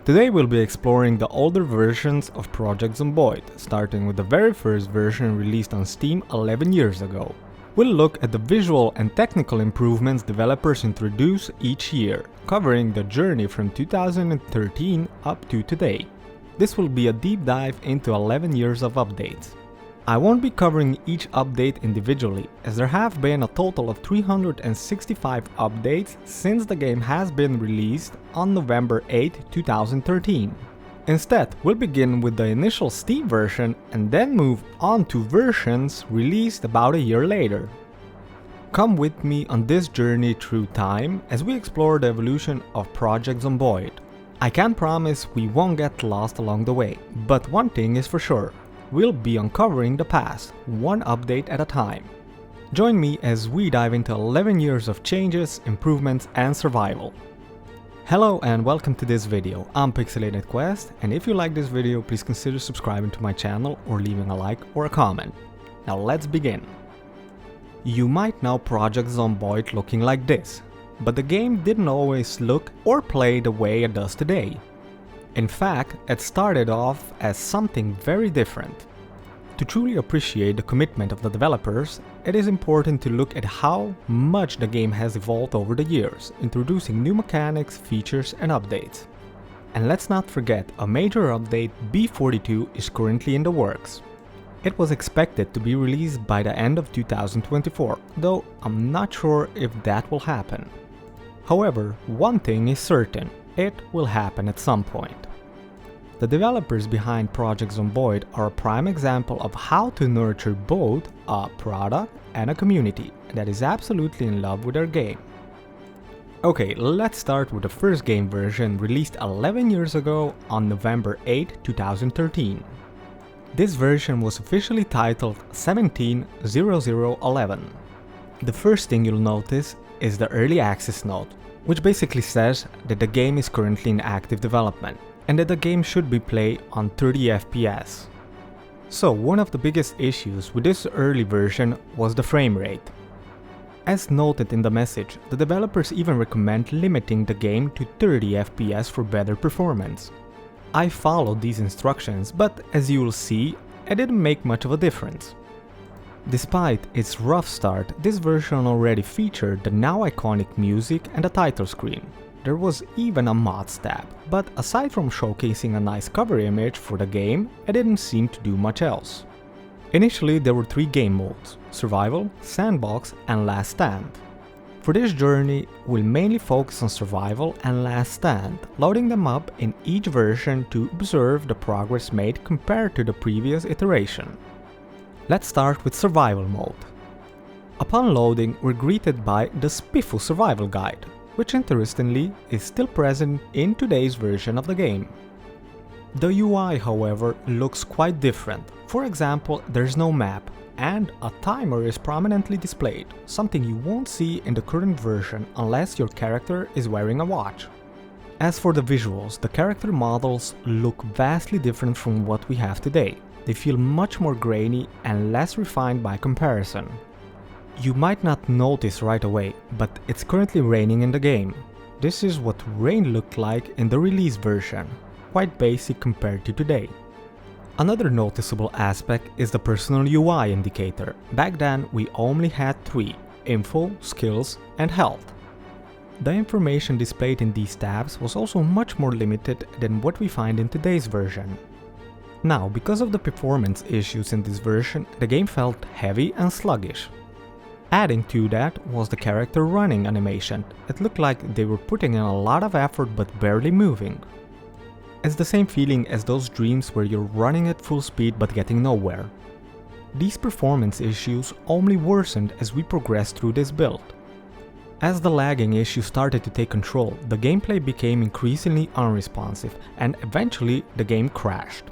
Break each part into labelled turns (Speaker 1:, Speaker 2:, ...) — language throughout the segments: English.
Speaker 1: Today we'll be exploring the older versions of Project Zomboid, starting with the very first version released on Steam 11 years ago. We'll look at the visual and technical improvements developers introduce each year, covering the journey from 2013 up to today. This will be a deep dive into 11 years of updates. I won't be covering each update individually, as there have been a total of 365 updates since the game has been released on November 8, 2013. Instead, we'll begin with the initial Steam version and then move on to versions released about a year later. Come with me on this journey through time as we explore the evolution of Project Zomboid. I can't promise we won't get lost along the way, but one thing is for sure. We'll be uncovering the past, one update at a time. Join me as we dive into 11 years of changes, improvements, and survival. Hello and welcome to this video. I'm Pixelated Quest, and if you like this video, please consider subscribing to my channel or leaving a like or a comment. Now let's begin. You might know Project Zomboid looking like this, but the game didn't always look or play the way it does today. In fact, it started off as something very different. To truly appreciate the commitment of the developers, it is important to look at how much the game has evolved over the years, introducing new mechanics, features, and updates. And let's not forget, a major update B42 is currently in the works. It was expected to be released by the end of 2024, though I'm not sure if that will happen. However, one thing is certain. It will happen at some point. The developers behind Project Zomboid are a prime example of how to nurture both a product and a community that is absolutely in love with their game. Okay, let's start with the first game version released 11 years ago on November 8, 2013. This version was officially titled 17.0011. The first thing you'll notice is the early access note, which basically says that the game is currently in active development and that the game should be played on 30 FPS. So one of the biggest issues with this early version was the frame rate. As noted in the message, the developers even recommend limiting the game to 30 FPS for better performance. I followed these instructions, but as you will see, it didn't make much of a difference. Despite its rough start, this version already featured the now iconic music and the title screen. There was even a mods tab, but aside from showcasing a nice cover image for the game, it didn't seem to do much else. Initially there were 3 game modes: Survival, Sandbox, and Last Stand. For this journey, we'll mainly focus on Survival and Last Stand, loading them up in each version to observe the progress made compared to the previous iteration. Let's start with Survival mode. Upon loading, we're greeted by the Spiffle Survival Guide, which interestingly is still present in today's version of the game. The UI, however, looks quite different. For example, there's no map, and a timer is prominently displayed, something you won't see in the current version unless your character is wearing a watch. As for the visuals, the character models look vastly different from what we have today. They feel much more grainy and less refined by comparison. You might not notice right away, but it's currently raining in the game. This is what rain looked like in the release version, quite basic compared to today. Another noticeable aspect is the personal UI indicator. Back then we only had 3: Info, Skills, and Health. The information displayed in these tabs was also much more limited than what we find in today's version. Now, because of the performance issues in this version, the game felt heavy and sluggish. Adding to that was the character running animation. It looked like they were putting in a lot of effort but barely moving. It's the same feeling as those dreams where you're running at full speed but getting nowhere. These performance issues only worsened as we progressed through this build. As the lagging issue started to take control, the gameplay became increasingly unresponsive and eventually the game crashed.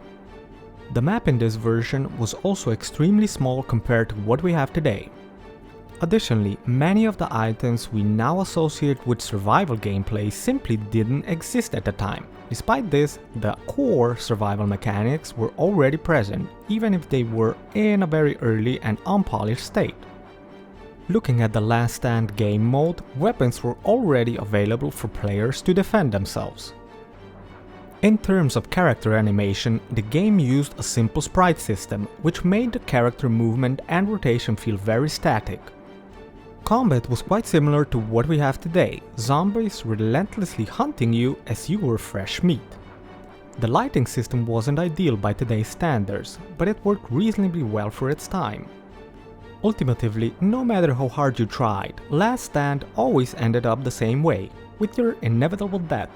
Speaker 1: The map in this version was also extremely small compared to what we have today. Additionally, many of the items we now associate with survival gameplay simply didn't exist at the time. Despite this, the core survival mechanics were already present, even if they were in a very early and unpolished state. Looking at the Last Stand game mode, weapons were already available for players to defend themselves. In terms of character animation, the game used a simple sprite system, which made the character movement and rotation feel very static. Combat was quite similar to what we have today, zombies relentlessly hunting you as you were fresh meat. The lighting system wasn't ideal by today's standards, but it worked reasonably well for its time. Ultimately, no matter how hard you tried, Last Stand always ended up the same way, with your inevitable death.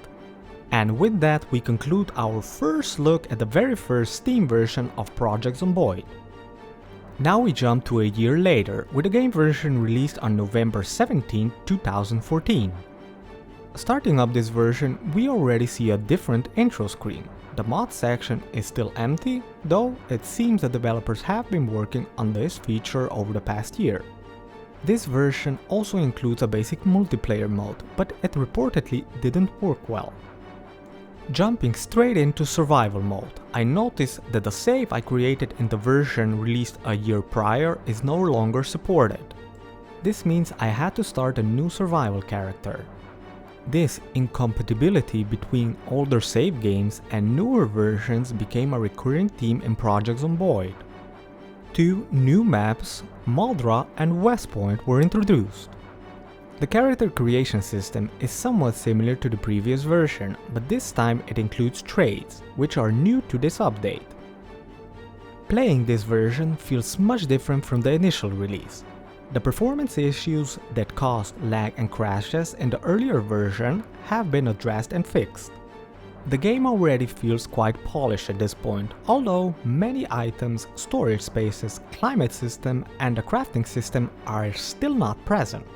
Speaker 1: And with that, we conclude our first look at the very first Steam version of Project Zomboid. Now we jump to a year later, with the game version released on November 17, 2014. Starting up this version, we already see a different intro screen. The mod section is still empty, though it seems the developers have been working on this feature over the past year. This version also includes a basic multiplayer mode, but it reportedly didn't work well. Jumping straight into survival mode, I noticed that the save I created in the version released a year prior is no longer supported. This means I had to start a new survival character. This incompatibility between older save games and newer versions became a recurring theme in Project Zomboid. 2 new maps, Muldra and West Point, were introduced. The character creation system is somewhat similar to the previous version, but this time it includes trades, which are new to this update. Playing this version feels much different from the initial release. The performance issues that caused lag and crashes in the earlier version have been addressed and fixed. The game already feels quite polished at this point, although many items, storage spaces, climate system and the crafting system are still not present.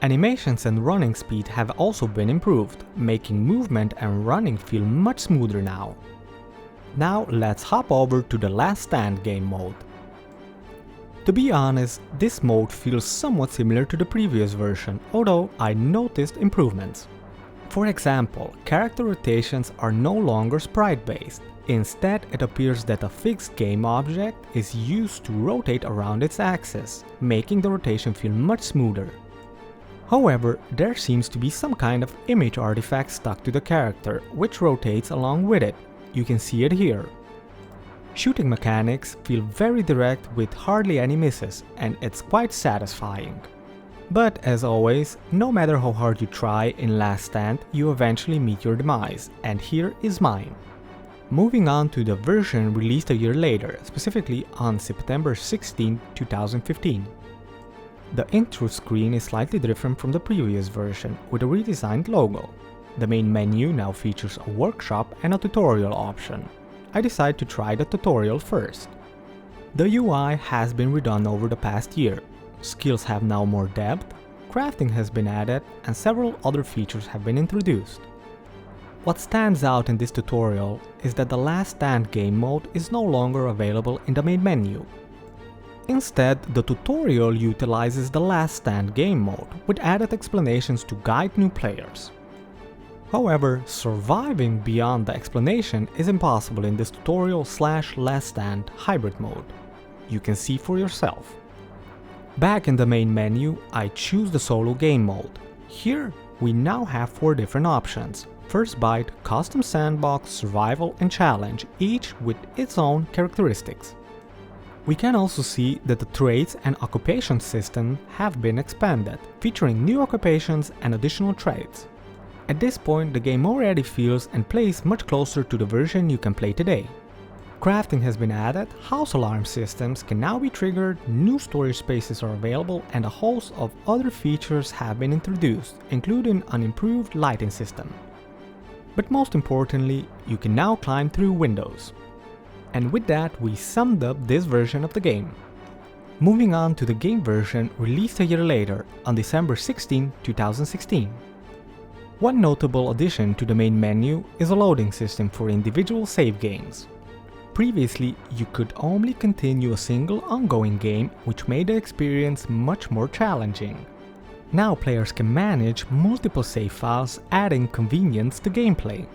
Speaker 1: Animations and running speed have also been improved, making movement and running feel much smoother now. Now let's hop over to the Last Stand game mode. To be honest, this mode feels somewhat similar to the previous version, although I noticed improvements. For example, character rotations are no longer sprite-based. Instead, it appears that a fixed game object is used to rotate around its axis, making the rotation feel much smoother. However, there seems to be some kind of image artifact stuck to the character, which rotates along with it. You can see it here. Shooting mechanics feel very direct with hardly any misses, and it's quite satisfying. But as always, no matter how hard you try in Last Stand, you eventually meet your demise, and here is mine. Moving on to the version released a year later, specifically on September 16, 2015. The intro screen is slightly different from the previous version, with a redesigned logo. The main menu now features a workshop and a tutorial option. I decided to try the tutorial first. The UI has been redone over the past year. Skills have now more depth, crafting has been added, and several other features have been introduced. What stands out in this tutorial is that the Last Stand game mode is no longer available in the main menu. Instead, the tutorial utilizes the Last Stand game mode with added explanations to guide new players. However, surviving beyond the explanation is impossible in this tutorial/Last Stand hybrid mode. You can see for yourself. Back in the main menu, I choose the solo game mode. Here, we now have 4 different options: First Bite, Custom Sandbox, Survival and Challenge, each with its own characteristics. We can also see that the trades and occupation system have been expanded, featuring new occupations and additional trades. At this point, the game already feels and plays much closer to the version you can play today. Crafting has been added, house alarm systems can now be triggered, new storage spaces are available, and a host of other features have been introduced, including an improved lighting system. But most importantly, you can now climb through windows. And with that, we summed up this version of the game. Moving on to the game version released a year later, on December 16, 2016. One notable addition to the main menu is a loading system for individual save games. Previously, you could only continue a single ongoing game, which made the experience much more challenging. Now players can manage multiple save files, adding convenience to gameplay.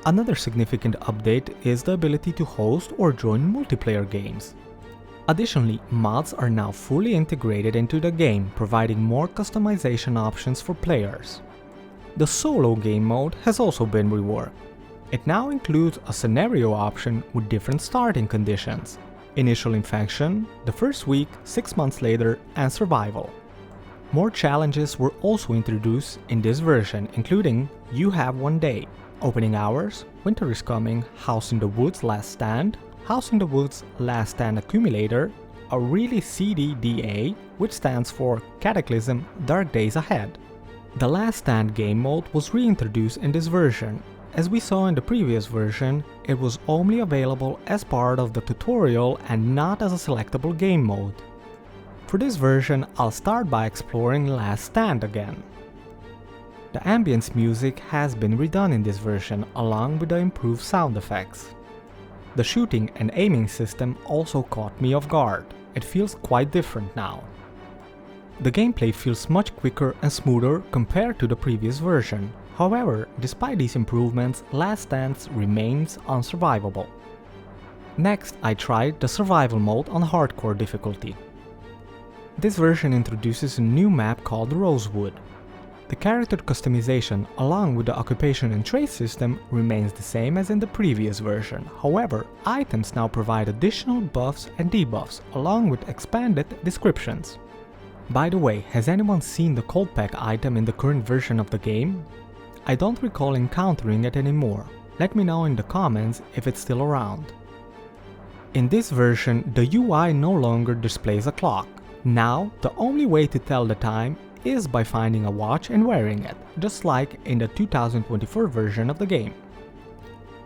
Speaker 1: Another significant update is the ability to host or join multiplayer games. Additionally, mods are now fully integrated into the game, providing more customization options for players. The solo game mode has also been reworked. It now includes a scenario option with different starting conditions: initial infection, the first week, 6 months later, and survival. More challenges were also introduced in this version, including You Have One Day, opening hours, Winter is Coming, House in the Woods Last Stand, House in the Woods Last Stand Accumulator, a really seedy DA, which stands for Cataclysm Dark Days Ahead. The Last Stand game mode was reintroduced in this version. As we saw in the previous version, it was only available as part of the tutorial and not as a selectable game mode. For this version, I'll start by exploring Last Stand again. The ambience music has been redone in this version, along with the improved sound effects. The shooting and aiming system also caught me off guard. It feels quite different now. The gameplay feels much quicker and smoother compared to the previous version. However, despite these improvements, Last Stand remains unsurvivable. Next, I tried the survival mode on hardcore difficulty. This version introduces a new map called Rosewood. The character customization, along with the occupation and trade system, remains the same as in the previous version. However, items now provide additional buffs and debuffs, along with expanded descriptions. By the way, has anyone seen the cold pack item in the current version of the game? I don't recall encountering it anymore. Let me know in the comments if it's still around. In this version, the UI no longer displays a clock. Now, the only way to tell the time is by finding a watch and wearing it, just like in the 2024 version of the game.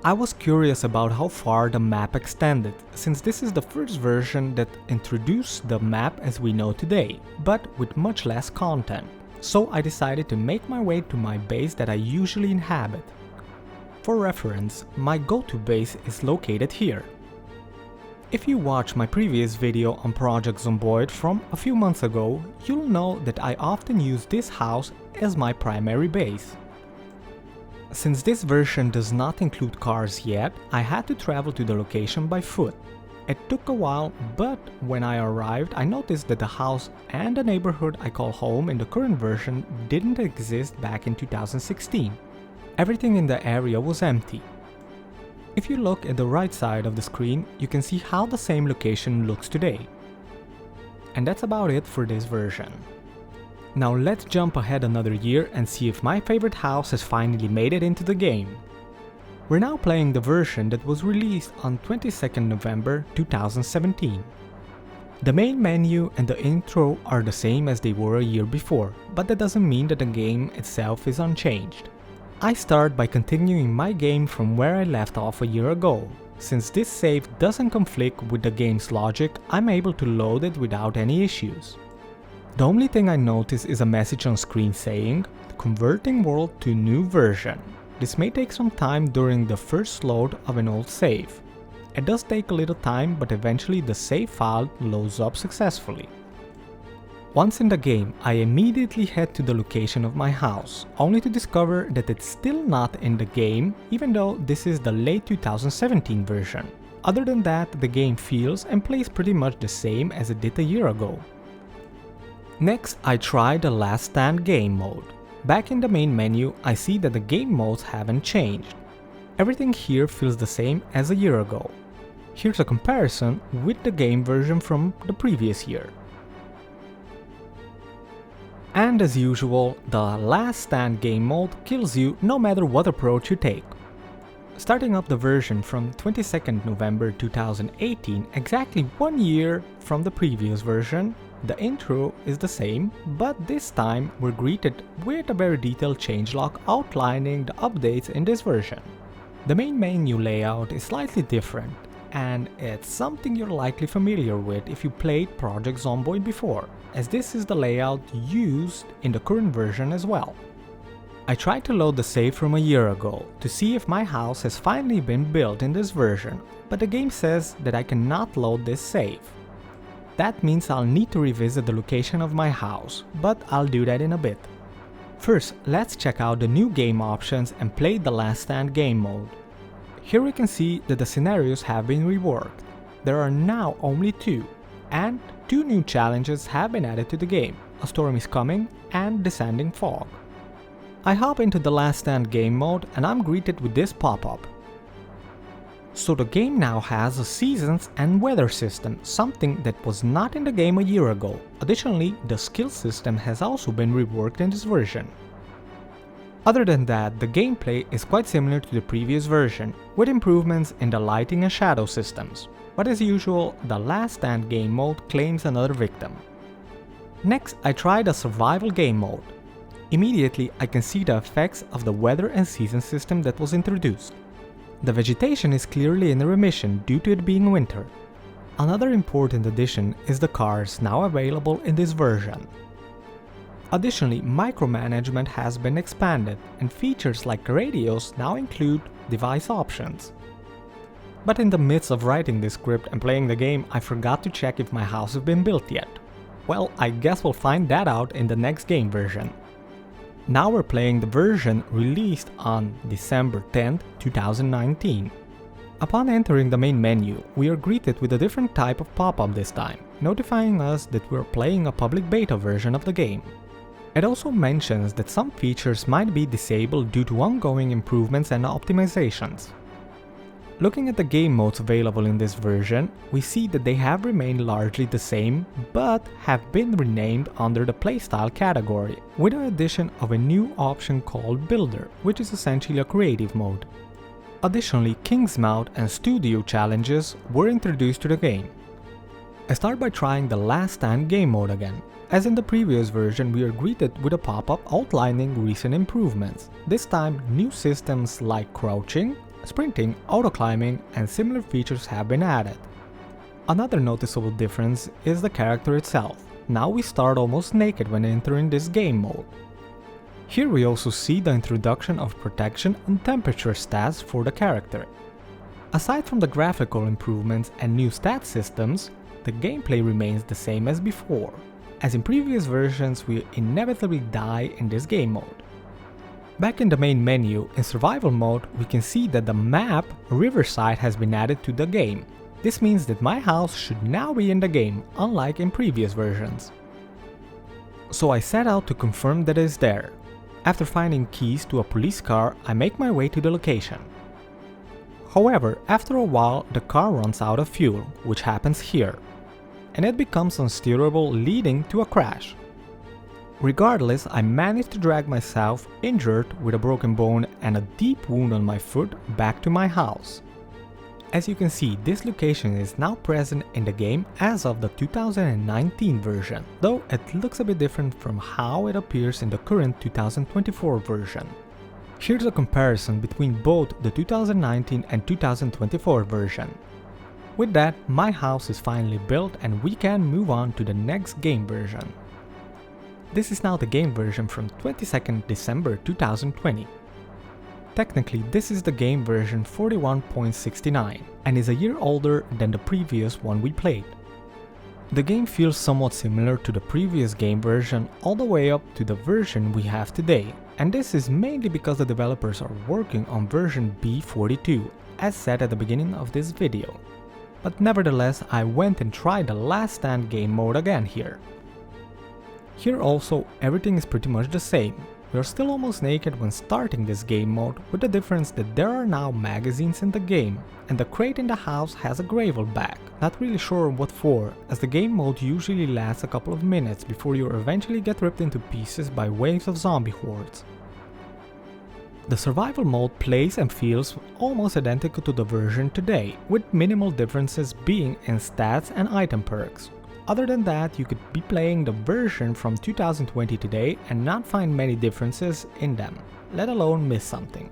Speaker 1: I was curious about how far the map extended, since this is the first version that introduced the map as we know today, but with much less content. So I decided to make my way to my base that I usually inhabit. For reference, my go-to base is located here. If you watched my previous video on Project Zomboid from a few months ago, you'll know that I often use this house as my primary base. Since this version does not include cars yet, I had to travel to the location by foot. It took a while, but when I arrived, I noticed that the house and the neighborhood I call home in the current version didn't exist back in 2016. Everything in the area was empty. If you look at the right side of the screen, you can see how the same location looks today. And that's about it for this version. Now let's jump ahead another year and see if my favorite house has finally made it into the game. We're now playing the version that was released on 22nd November 2017. The main menu and the intro are the same as they were a year before, but that doesn't mean that the game itself is unchanged. I start by continuing my game from where I left off a year ago. Since this save doesn't conflict with the game's logic, I'm able to load it without any issues. The only thing I notice is a message on screen saying, "Converting world to new version." This may take some time during the first load of an old save. It does take a little time, but eventually the save file loads up successfully. Once in the game, I immediately head to the location of my house, only to discover that it's still not in the game, even though this is the late 2017 version. Other than that, the game feels and plays pretty much the same as it did a year ago. Next, I tried the Last Stand game mode. Back in the main menu, I see that the game modes haven't changed. Everything here feels the same as a year ago. Here's a comparison with the game version from the previous year. And as usual, the Last Stand game mode kills you no matter what approach you take. Starting up the version from 22nd November 2018, exactly 1 year from the previous version, the intro is the same, but this time we're greeted with a very detailed changelog outlining the updates in this version. The main menu layout is slightly different, and it's something you're likely familiar with if you played Project Zomboid before, as this is the layout used in the current version as well. I tried to load the save from a year ago to see if my house has finally been built in this version, but the game says that I cannot load this save. That means I'll need to revisit the location of my house, but I'll do that in a bit. First, let's check out the new game options and play the Last Stand game mode. Here we can see that the scenarios have been reworked. There are now only 2, and 2 new challenges have been added to the game: A Storm is Coming and Descending Fog. I hop into the Last Stand game mode and I'm greeted with this pop-up. So the game now has a seasons and weather system, something that was not in the game a year ago. Additionally, the skill system has also been reworked in this version. Other than that, the gameplay is quite similar to the previous version, with improvements in the lighting and shadow systems. But as usual, the Last Stand game mode claims another victim. Next, I tried a survival game mode. Immediately, I can see the effects of the weather and season system that was introduced. The vegetation is clearly in remission due to it being winter. Another important addition is the cars now available in this version. Additionally, micromanagement has been expanded and features like radios now include device options. But in the midst of writing this script and playing the game, I forgot to check if my house has been built yet. Well, I guess we'll find that out in the next game version. Now we're playing the version released on December 10th, 2019. Upon entering the main menu, we are greeted with a different type of pop-up this time, notifying us that we're playing a public beta version of the game. It also mentions that some features might be disabled due to ongoing improvements and optimizations. Looking at the game modes available in this version, we see that they have remained largely the same, but have been renamed under the playstyle category, with the addition of a new option called Builder, which is essentially a creative mode. Additionally, King's Mouth and Studio challenges were introduced to the game. I start by trying the Last Stand game mode again. As in the previous version, we are greeted with a pop-up outlining recent improvements. This time, new systems like crouching, sprinting, auto-climbing, and similar features have been added. Another noticeable difference is the character itself. Now we start almost naked when entering this game mode. Here we also see the introduction of protection and temperature stats for the character. Aside from the graphical improvements and new stat systems, the gameplay remains the same as before. As in previous versions, we inevitably die in this game mode. Back in the main menu, in survival mode, we can see that the map Riverside has been added to the game. This means that my house should now be in the game, unlike in previous versions. So I set out to confirm that it is there. After finding keys to a police car, I make my way to the location. However, after a while, the car runs out of fuel, which happens here, and it becomes unsteerable, leading to a crash. Regardless, I managed to drag myself, injured with a broken bone and a deep wound on my foot, back to my house. As you can see, this location is now present in the game as of the 2019 version, though it looks a bit different from how it appears in the current 2024 version. Here's a comparison between both the 2019 and 2024 version. With that, my house is finally built and we can move on to the next game version. This is now the game version from 22nd December 2020. Technically, this is the game version 41.69 and is a year older than the previous one we played. The game feels somewhat similar to the previous game version all the way up to the version we have today, and this is mainly because the developers are working on version B42, as said at the beginning of this video. But nevertheless, I went and tried the Last Stand game mode again here. Here also, everything is pretty much the same. We are still almost naked when starting this game mode, with the difference that there are now magazines in the game, and the crate in the house has a gravel bag. Not really sure what for, as the game mode usually lasts a couple of minutes before you eventually get ripped into pieces by waves of zombie hordes. The survival mode plays and feels almost identical to the version today, with minimal differences being in stats and item perks. Other than that, you could be playing the version from 2020 today and not find many differences in them, let alone miss something.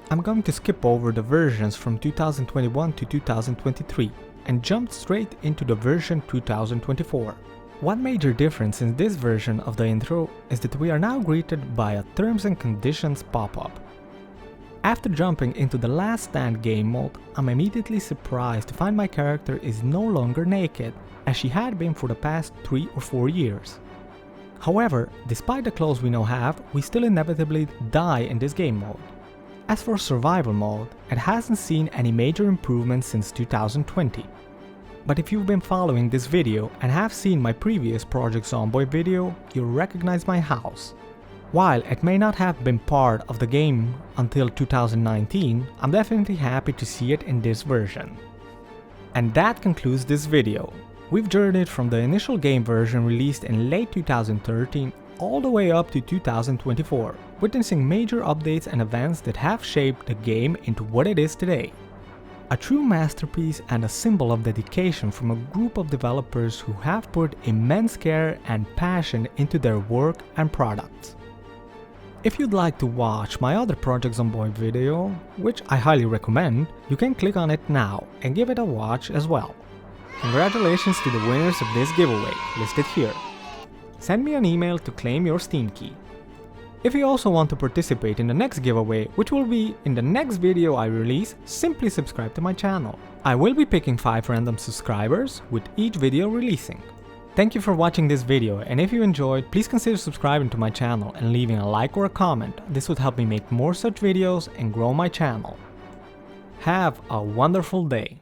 Speaker 1: I'm going to skip over the versions from 2021 to 2023 and jump straight into the version 2024. One major difference in this version of the intro is that we are now greeted by a terms and conditions pop-up. After jumping into the Last Stand game mode, I'm immediately surprised to find my character is no longer naked, as she had been for the past 3 or 4 years. However, despite the clothes we now have, we still inevitably die in this game mode. As for survival mode, it hasn't seen any major improvements since 2020. But if you've been following this video and have seen my previous Project Zomboid video, you'll recognize my house. While it may not have been part of the game until 2019, I'm definitely happy to see it in this version. And that concludes this video. We've journeyed from the initial game version released in late 2013 all the way up to 2024, witnessing major updates and events that have shaped the game into what it is today. A true masterpiece and a symbol of dedication from a group of developers who have put immense care and passion into their work and products. If you'd like to watch my other Project Zomboid video, which I highly recommend, you can click on it now and give it a watch as well. Congratulations to the winners of this giveaway, listed here. Send me an email to claim your Steam key. If you also want to participate in the next giveaway, which will be in the next video I release, simply subscribe to my channel. I will be picking 5 random subscribers with each video releasing. Thank you for watching this video, and if you enjoyed, please consider subscribing to my channel and leaving a like or a comment. This would help me make more such videos and grow my channel. Have a wonderful day.